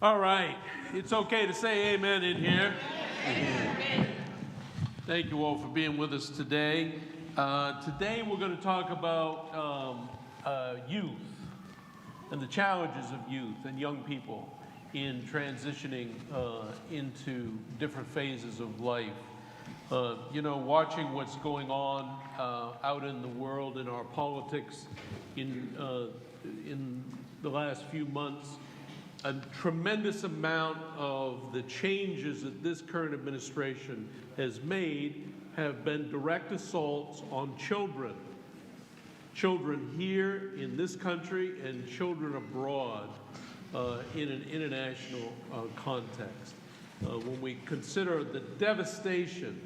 All right. It's okay to say amen in here. Amen. Thank you all for being with us today. Today we're going to talk about youth and the challenges of youth and young people in transitioning into different phases of life. Watching what's going on out in the world, in our politics, in the last few months, a tremendous amount of the changes that this current administration has made have been direct assaults on children. Children here in this country and children abroad in an international context. When we consider the devastation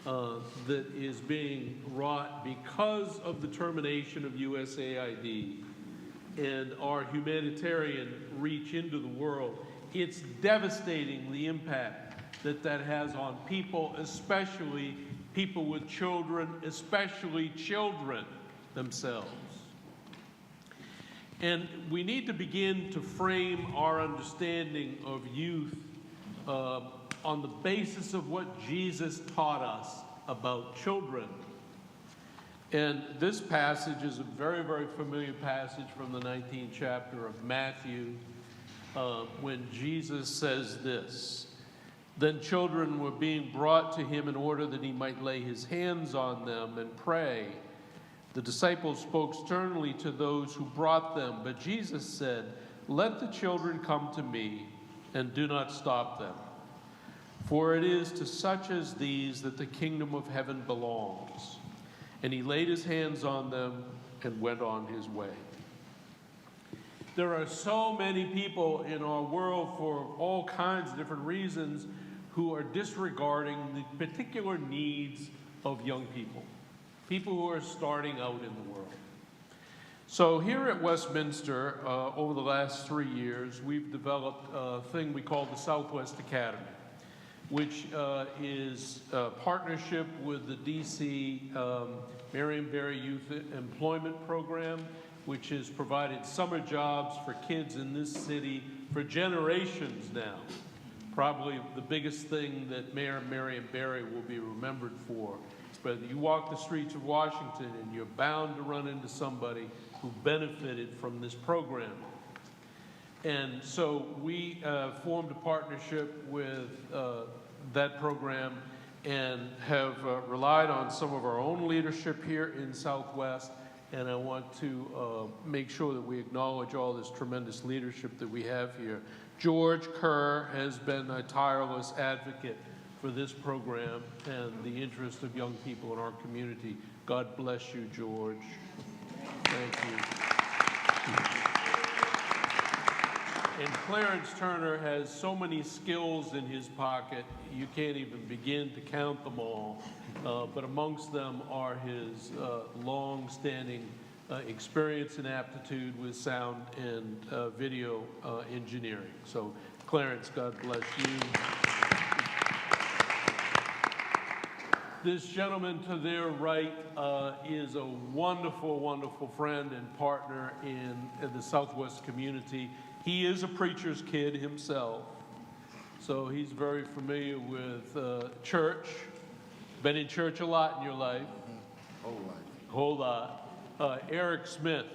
that is being wrought because of the termination of USAID and our humanitarian reach into the world, it's devastating the impact that has on people, especially people with children, especially children themselves. And we need to begin to frame our understanding of youth on the basis of what Jesus taught us about children. And this passage is a very, very familiar passage from the 19th chapter of Matthew, when Jesus says this: "Then children were being brought to him in order that he might lay his hands on them and pray. The disciples spoke sternly to those who brought them, but Jesus said, 'Let the children come to me, and do not stop them. For it is to such as these that the kingdom of heaven belongs.' And he laid his hands on them and went on his way." There are so many people in our world, for all kinds of different reasons, who are disregarding the particular needs of young people who are starting out in the world. So here at Westminster, over the last 3 years, we've developed a thing we call the Southwest Academy, which is a partnership with the DC Marion Barry Youth Employment Program, which has provided summer jobs for kids in this city for generations now. Probably the biggest thing that Mayor Marion Barry will be remembered for. But you walk the streets of Washington and you're bound to run into somebody who benefited from this program. And so we formed a partnership with that program and have relied on some of our own leadership here in Southwest. And I want to make sure that we acknowledge all this tremendous leadership that we have here. George Kerr has been a tireless advocate for this program and the interest of young people in our community. God bless you, George. Thank you. And Clarence Turner has so many skills in his pocket, you can't even begin to count them all. But amongst them are his long-standing experience and aptitude with sound and video engineering. So, Clarence, God bless you. This gentleman to their right is a wonderful, wonderful friend and partner in the Southwest community. He is a preacher's kid himself, so he's very familiar with church. Been in church a lot in your life. Whole lot. Eric Smith.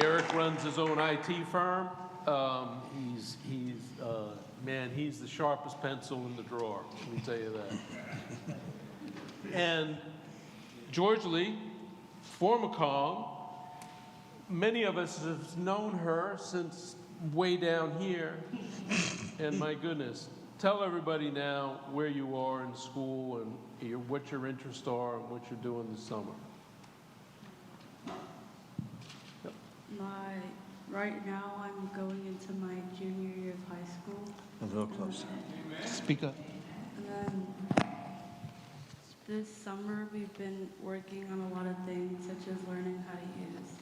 Eric runs his own IT firm. He's the sharpest pencil in the drawer, let me tell you that. And George Lee, former Cong, many of us have known her since way down here. And my goodness, tell everybody now where you are in school and what your interests are and what you're doing this summer. Right now, I'm going into my junior year of high school. A little closer. Speak up. And then this summer, we've been working on a lot of things, such as learning how to use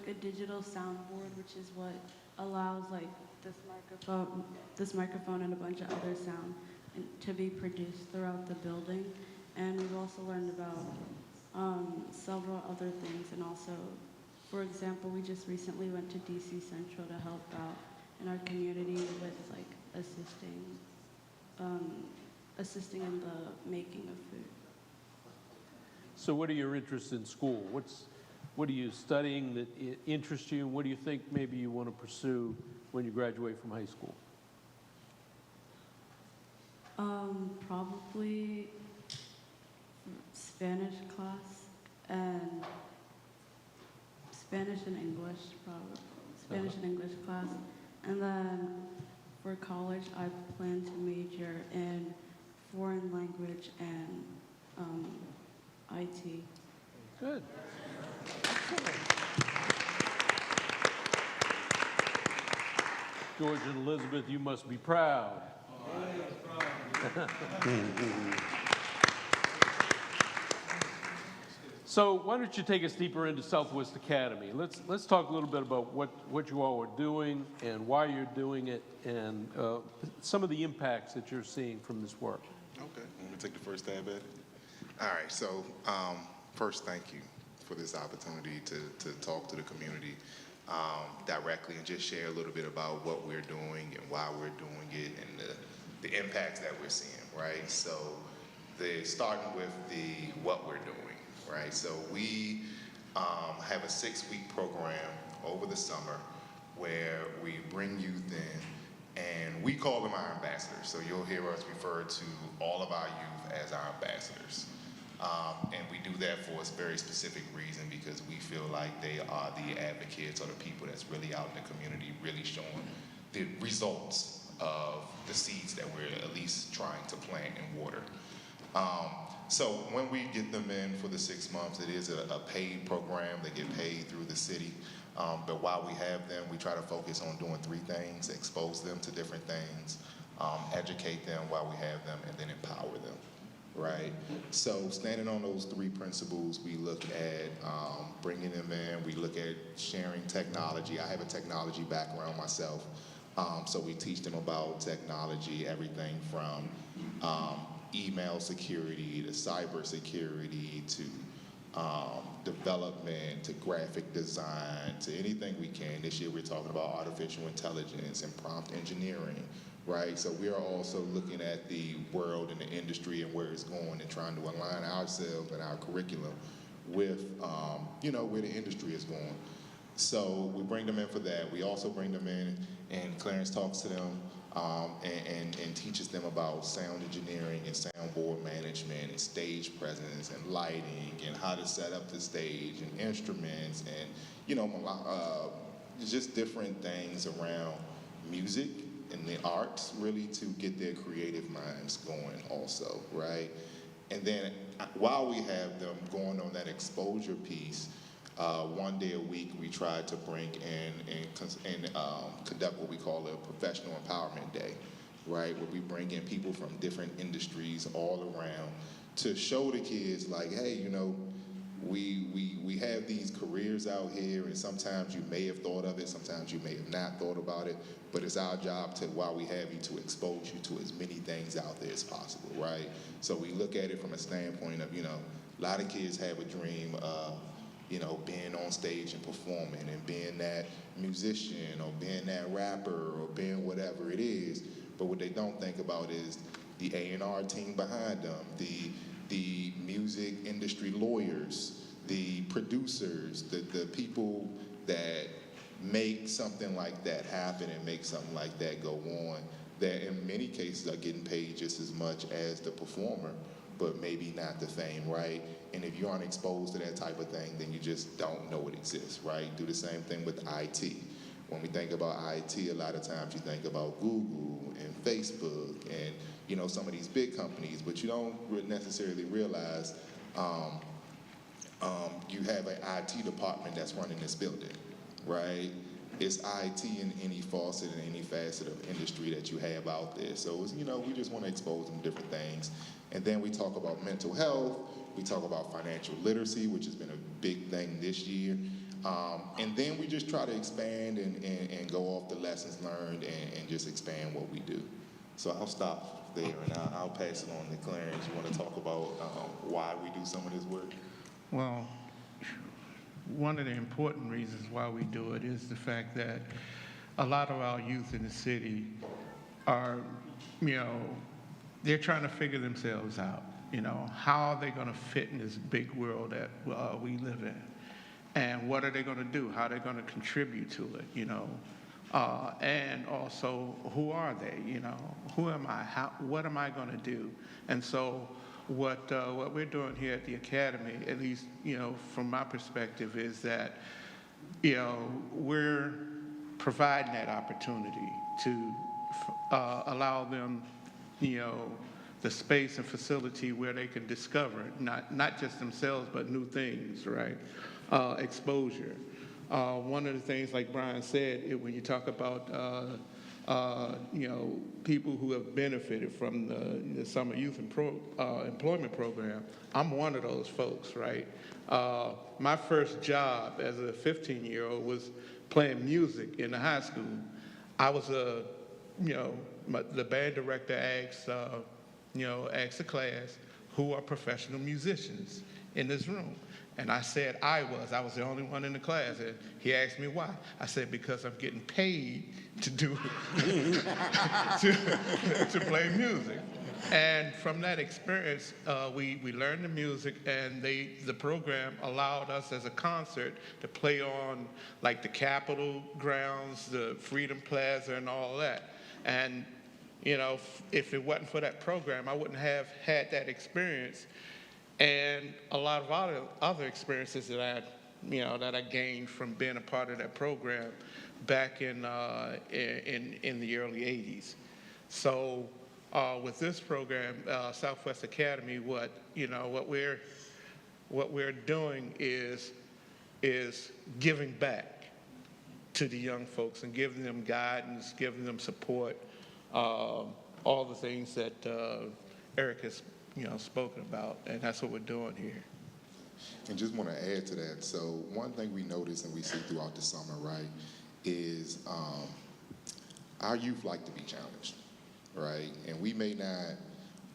a digital soundboard, which is what allows this microphone and a bunch of other sound to be produced throughout the building. And we've also learned about several other things, and also, for example, we just recently went to DC Central to help out in our community with like assisting in the making of food. So what are your interests in school? What are you studying that interests you, and what do you think maybe you want to pursue when you graduate from high school? Probably Spanish class and Spanish and English, probably. Spanish and English class. And then for college, I plan to major in foreign language and IT. Good. George and Elizabeth, you must be proud. So why don't you take us deeper into Southwest Academy? Let's talk a little bit about what you all are doing and why you're doing it, and some of the impacts that you're seeing from this work. Okay, want me to take the first stab at it? All right, so first, thank you for this opportunity to talk to the community directly and just share a little bit about what we're doing and why we're doing it and the impacts that we're seeing, right? So starting with what we're doing, right? So we have a 6-week program over the summer where we bring youth in, and we call them our ambassadors. So you'll hear us refer to all of our youth as our ambassadors. And we do that for a very specific reason, because we feel like they are the advocates or the people that's really out in the community, really showing the results of the seeds that we're at least trying to plant and water. So when we get them in for the 6 months, it is a paid program. They get paid through the city. But while we have them, we try to focus on doing 3 things: expose them to different things, educate them while we have them, and then empower them. Right? So standing on those 3 principles, we look at bringing them in. We look at sharing technology. I have a technology background myself. So we teach them about technology, everything from email security to cyber security to development to graphic design to anything we can. This year we're talking about artificial intelligence and prompt engineering. Right, so we are also looking at the world and the industry and where it's going and trying to align ourselves and our curriculum with, where the industry is going. So we bring them in for that. We also bring them in, and Clarence talks to them and teaches them about sound engineering and soundboard management and stage presence and lighting and how to set up the stage and instruments and, just different things around music and the arts, really, to get their creative minds going also, right? And then while we have them going on that exposure piece, 1 day a week we try to bring in and conduct what we call a professional empowerment day, right? Where we bring in people from different industries all around to show the kids, like, hey, we have these careers out here, and sometimes you may have thought of it, sometimes you may have not thought about it, but it's our job to, while we have you, to expose you to as many things out there as possible, right? So we look at it from a standpoint of, a lot of kids have a dream of, being on stage and performing and being that musician or being that rapper or being whatever it is, but what they don't think about is the A&R team behind them, the music industry lawyers, the producers, the people that make something like that happen and make something like that go on, that in many cases are getting paid just as much as the performer, but maybe not the fame, right? And if you aren't exposed to that type of thing, then you just don't know it exists, right? Do the same thing with IT. When we think about IT, a lot of times you think about Google and Facebook and, some of these big companies, but you don't necessarily realize you have an IT department that's running this building, right? It's IT in any faucet and any facet of industry that you have out there. So, it's, we just want to expose them to different things. And then we talk about mental health. We talk about financial literacy, which has been a big thing this year. And then we just try to expand and go off the lessons learned and just expand what we do. So I'll stop there, and I'll pass it on to Clarence. You want to talk about why we do some of this work? Well, one of the important reasons why we do it is the fact that a lot of our youth in the city are, they're trying to figure themselves out. How are they going to fit in this big world that we live in? And what are they going to do? How are they going to contribute to it, and also, who are they, Who am I? What am I going to do? And so what we're doing here at the Academy, at least, from my perspective, is that, we're providing that opportunity to allow them, the space and facility where they can discover not just themselves, but new things, right? Exposure. One of the things, like Brian said, when you talk about, people who have benefited from the Summer Youth Employment Program, I'm one of those folks, right? My first job as a 15-year-old was playing music in the high school. I was the band director asked the class, who are professional musicians in this room? And I said I was the only one in the class. And he asked me why. I said, because I'm getting paid to do to play music. And from that experience, we learned the music, and the program allowed us as a concert to play on like the Capitol grounds, the Freedom Plaza, and all that. And if it wasn't for that program, I wouldn't have had that experience, and a lot of other experiences that I gained from being a part of that program back in the early '80s. So with this program, Southwest Academy, what we're doing is giving back to the young folks and giving them guidance, giving them support, all the things that Eric has spoken about, and that's what we're doing here. And just want to add to that. So one thing we notice and we see throughout the summer, right, is our youth like to be challenged, right? And we may not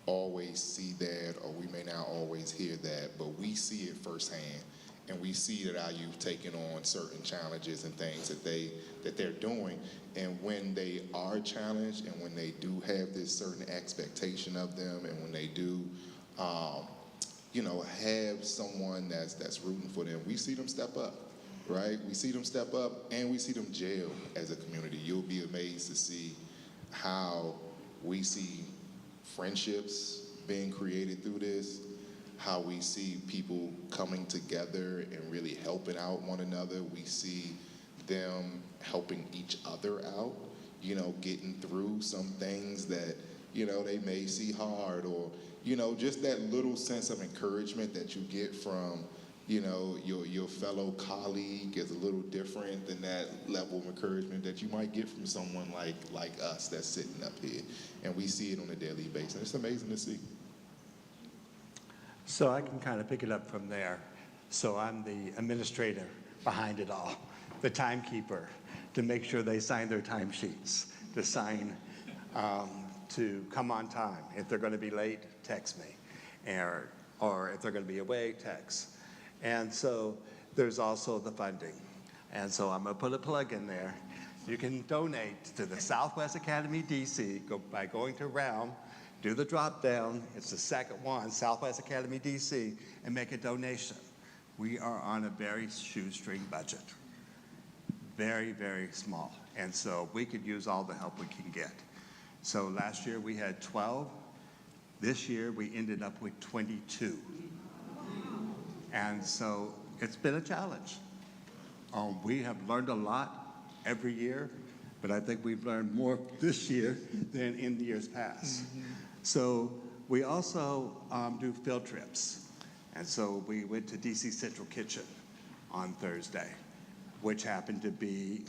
always see that, or we may not always hear that, but we see it firsthand. And we see that our youth taking on certain challenges and things that they're doing. And when they are challenged, and when they do have this certain expectation of them, and when they do, have someone that's rooting for them, we see them step up, right? We see them step up, and we see them gel as a community. You'll be amazed to see how we see friendships being created through this, how we see people coming together and really helping out one another. We see them helping each other out, getting through some things that, they may see hard, or, just that little sense of encouragement that you get from, your fellow colleague is a little different than that level of encouragement that you might get from someone like us that's sitting up here. And we see it on a daily basis. It's amazing to see. So I can kind of pick it up from there. So I'm the administrator behind it all, the timekeeper, to make sure they sign their timesheets, to sign, to come on time. If they're going to be late, text me. Or if they're going to be away, text. And so there's also the funding. And so I'm going to put a plug in there. You can donate to the Southwest Academy DC by going to Realm, do the drop down, it's the second one, Southwest Academy DC, and make a donation. We are on a very shoestring budget. Very, very small. And so we could use all the help we can get. So last year we had 12. This year we ended up with 22. And so it's been a challenge. We have learned a lot every year, but I think we've learned more this year than in the years past. Mm-hmm. So we also do field trips. And so we went to DC Central Kitchen on Thursday, which happened to be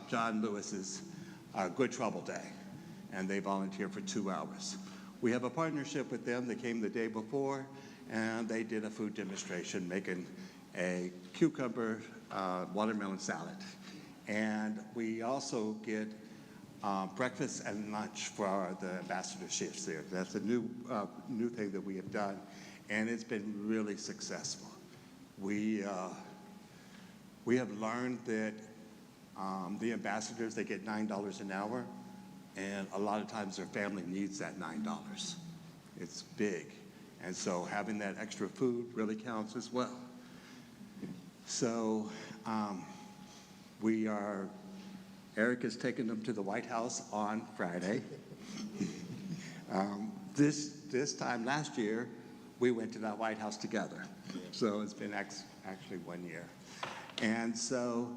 John Lewis's Good Trouble Day. And they volunteered for 2 hours. We have a partnership with them. They came the day before, and they did a food demonstration making a cucumber watermelon salad. And we also get breakfast and lunch for the ambassadorships there. That's a new thing that we have done, and it's been really successful. We have learned that the ambassadors, they get $9 an hour, and a lot of times their family needs that $9. It's big, and so having that extra food really counts as well. So Eric is taking them to the White House on Friday. This time last year, we went to that White House together. So it's been actually 1 year. And so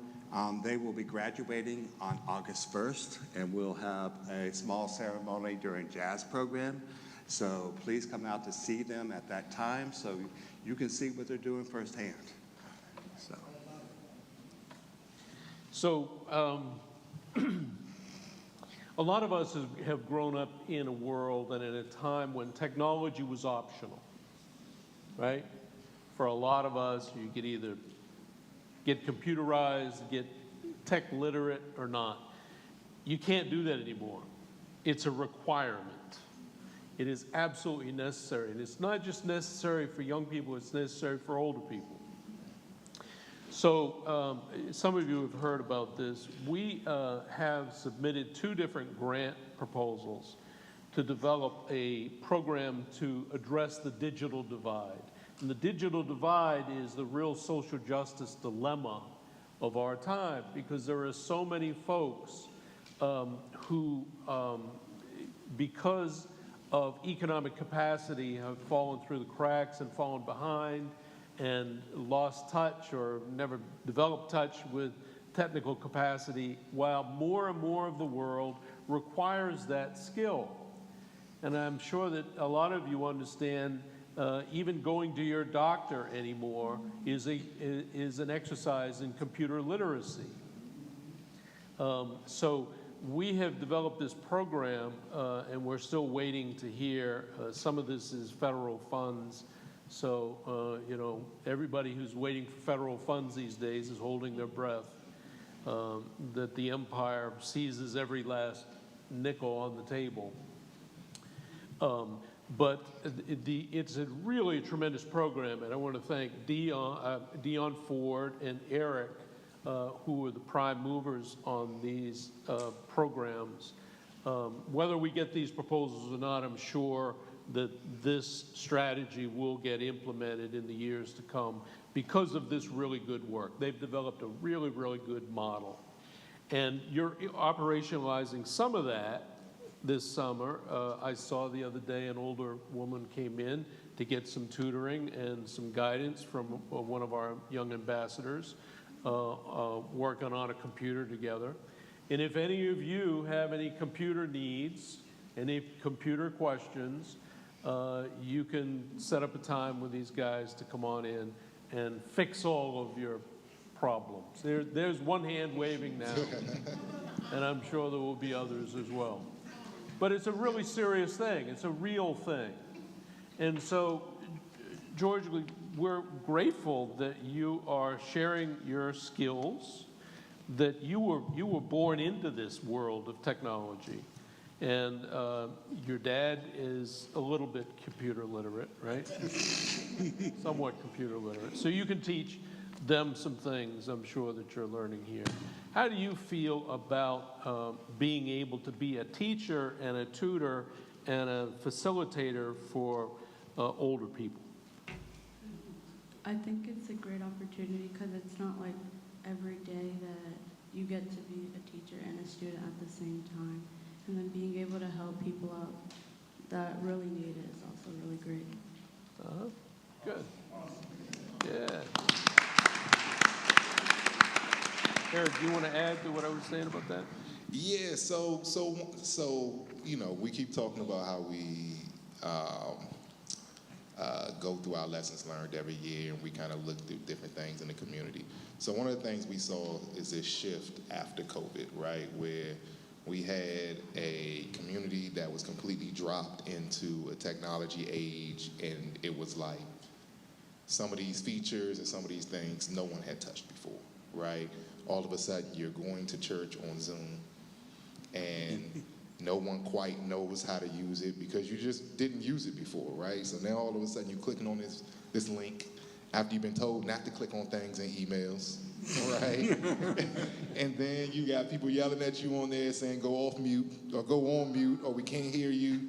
they will be graduating on August 1st, and we'll have a small ceremony during jazz program. So please come out to see them at that time so you can see what they're doing firsthand. So a lot of us have grown up in a world and in a time when technology was optional, right? For a lot of us, you could either get computerized, get tech literate or not. You can't do that anymore. It's a requirement. It is absolutely necessary. And it's not just necessary for young people, it's necessary for older people. So some of you have heard about this. We have submitted 2 different grant proposals to develop a program to address the digital divide. And the digital divide is the real social justice dilemma of our time, because there are so many folks who, because of economic capacity, have fallen through the cracks and fallen behind and lost touch or never developed touch with technical capacity, while more and more of the world requires that skill. And I'm sure that a lot of you understand even going to your doctor anymore is an exercise in computer literacy. So we have developed this program, and we're still waiting to hear. Some of this is federal funds. So, you know, everybody who's waiting for federal funds these days is holding their breath, that the empire seizes every last nickel on the table. But it's a really tremendous program, and I want to thank Dion Ford and Eric, who were the prime movers on these programs. Whether we get these proposals or not, I'm sure that this strategy will get implemented in the years to come because of this really good work. They've developed a really, really good model. And you're operationalizing some of that this summer. I saw the other day an older woman came in to get some tutoring and some guidance from one of our young ambassadors, working on a computer together. And if any of you have any computer needs, any computer questions, you can set up a time with these guys to come on in and fix all of your problems. There's one hand waving now, and I'm sure there will be others as well. But it's a really serious thing. It's a real thing. And so, George, we're grateful that you are sharing your skills, that you were born into this world of technology. And your dad is a little bit computer literate, right? Somewhat computer literate. So you can teach them some things, I'm sure, that you're learning here. How do you feel about being able to be a teacher and a tutor and a facilitator for older people? I think it's a great opportunity because it's not like every day that you get to be a teacher and a student at the same time. And then being able to help people out that really need it is also really great. Good. Yeah. Eric, do you want to add to what I was saying about that? Yeah, so you know, we keep talking about how we go through our lessons learned every year, and we kind of look through different things in the community. So one of the things we saw is this shift after COVID, right, where we had a community that was completely dropped into a technology age, and it was like some of these features and some of these things no one had touched before, right? All of a sudden, you're going to church on Zoom, and no one quite knows how to use it because you just didn't use it before, right? So now all of a sudden you're clicking on this link after you've been told not to click on things in emails, right? And then you got people yelling at you on there saying go off mute or go on mute or we can't hear you,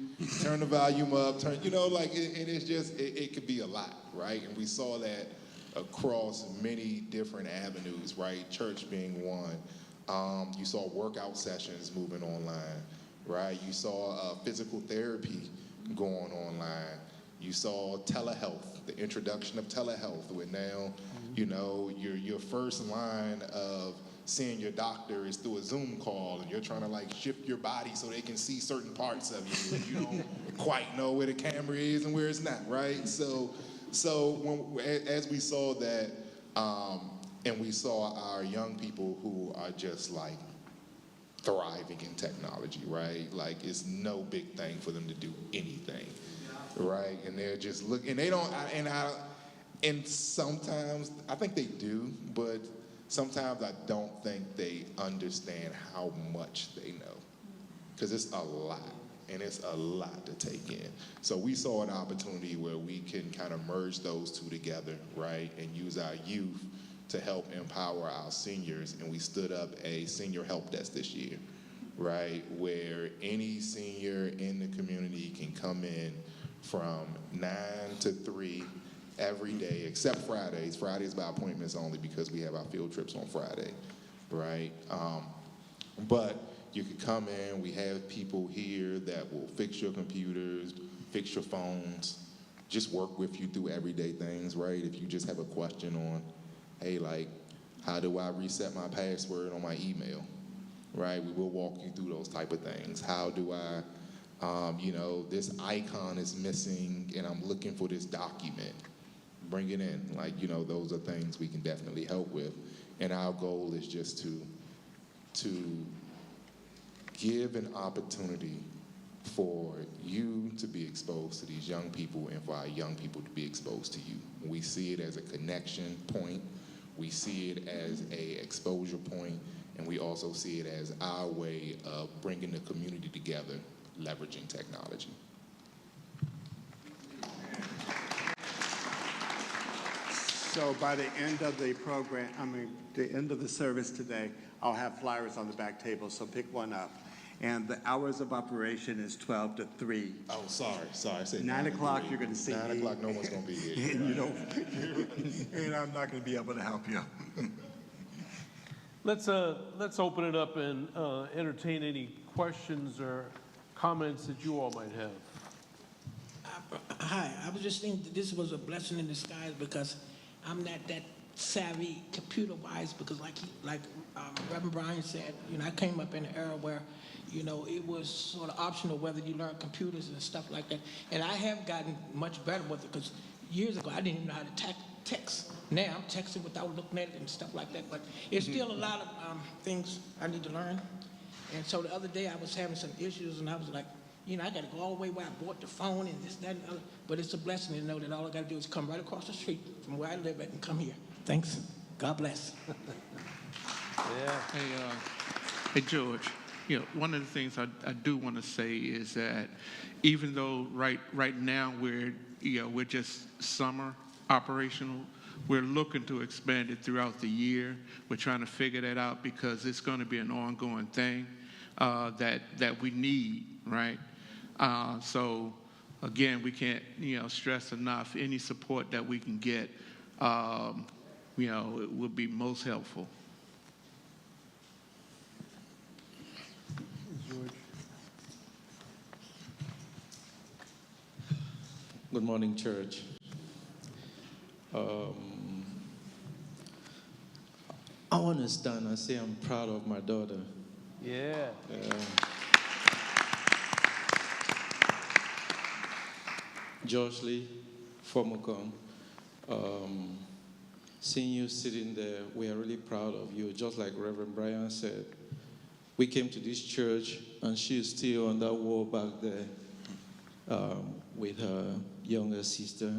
turn the volume up, and it's just, it could be a lot, right? And we saw that across many different avenues, right? Church being one. You saw workout sessions moving online, right? You saw physical therapy going online. You saw telehealth, the introduction of telehealth, where now, your first line of seeing your doctor is through a Zoom call, and you're trying to shift your body so they can see certain parts of you, and you don't quite know where the camera is and where it's not, right? So as we saw that, and we saw our young people who are just thriving in technology, right? It's no big thing for them to do anything, right? And they're just looking, and they don't, and sometimes, I think they do, but sometimes I don't think they understand how much they know, because it's a lot, and it's a lot to take in. So we saw an opportunity where we can kind of merge those two together, right, and use our youth to help empower our seniors, and we stood up a senior help desk this year, right, where any senior in the community can come in from 9 to 3 every day, except Fridays. Fridays by appointments only because we have our field trips on Friday, right? But you could come in, we have people here that will fix your computers, fix your phones, just work with you through everyday things, right? If you just have a question on, hey, how do I reset my password on my email, right? We will walk you through those type of things. How do I, this icon is missing and I'm looking for this document. Bring it in. Those are things we can definitely help with. And our goal is just to give an opportunity for you to be exposed to these young people and for our young people to be exposed to you. We see it as a connection point. We see it as a exposure point, and we also see it as our way of bringing the community together, leveraging technology. So by the end of the program, the end of the service today, I'll have flyers on the back table, so pick one up. And the hours of operation is 12 to 3. Oh, sorry. I said 9 o'clock, you're going to see 9 me. o'clock, no one's going to be here. And I'm not going to be able to help you. Let's open it up and entertain any questions or comments that you all might have. Hi, I was just thinking that this was a blessing in disguise because I'm not that savvy computer-wise because like Reverend Brian said, I came up in an era where, it was sort of optional whether you learn computers and stuff like that. And I have gotten much better with it because years ago I didn't even know how to text. Now I'm texting without looking at it and stuff like that. But it's still a lot of things I need to learn. And so the other day I was having some issues and I was like, I got to go all the way where I bought the phone and this, that, and the other. But it's a blessing to know that all I got to do is come right across the street from where I live at and come here. Thanks. God bless. Yeah. Hey, George, one of the things I do want to say is that even though right now we're just summer operational, we're looking to expand it throughout the year. We're trying to figure that out because it's going to be an ongoing thing that we need, right? So again, we can't stress enough any support that we can get. It would be most helpful. Good morning, church. I want to stand and say I'm proud of my daughter. Yeah. Josh Lee, Formocom. Seeing you sitting there, we are really proud of you. Just like Reverend Brian said, we came to this church and she is still on that wall back there with her younger sister.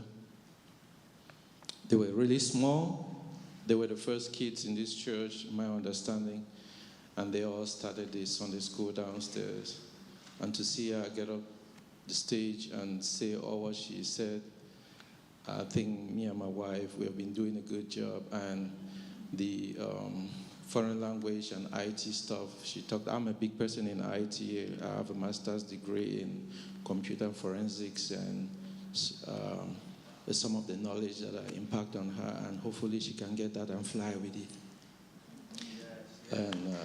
They were really small. They were the first kids in this church, my understanding. and they all started the Sunday school downstairs. And to see her get up the stage and say all what she said, I think me and my wife, we have been doing a good job. And the foreign language and IT stuff, she talked, I'm a big person in IT. I have a master's degree in computer forensics, and some of the knowledge that I impact on her, and hopefully she can get that and fly with it. And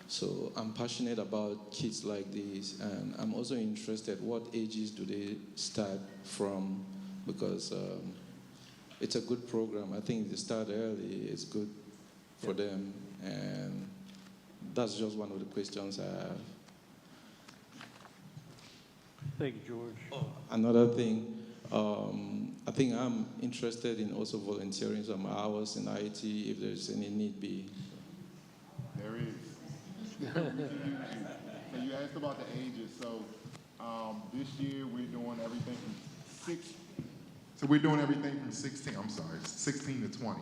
so I'm passionate about kids like these, and I'm also interested what ages do they start from, because it's a good program. I think if they start early, it's good for them, and that's just one of the questions I have. Thank you, George. Another thing, I think I'm interested in also volunteering some hours in IT if there's any need be. There is. So you asked about the ages. So this year we're doing everything from 16 to 20.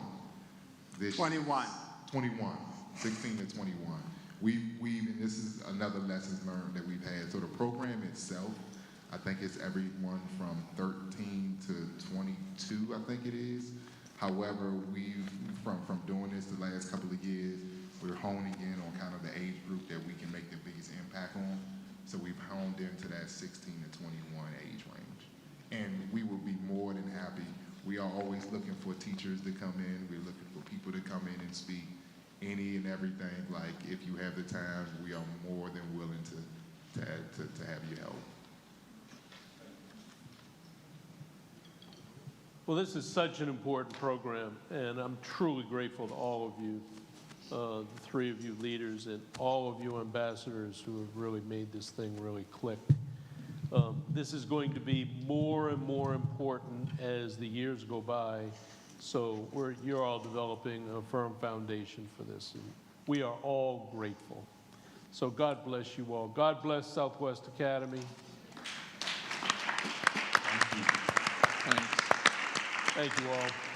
21. 16 to 21. And this is another lessons learned that we've had. So the program itself, I think it's everyone from 13 to 22, I think it is. However, from doing this the last couple of years, we're honing in on kind of the age group that we can make the biggest impact on. So we've honed into that 16 to 21 age range. And we will be more than happy. We are always looking for teachers to come in. We're looking for people to come in and speak any and everything. Like, if you have the time, we are more than willing to have you help. Well, this is such an important program, and I'm truly grateful to all of you, the three of you leaders, and all of you ambassadors who have really made this thing really click. This is going to be more and more important as the years go by, so you're all developing a firm foundation for this, and we are all grateful. So God bless you all. God bless Southwest Academy. Thanks. Thank you all.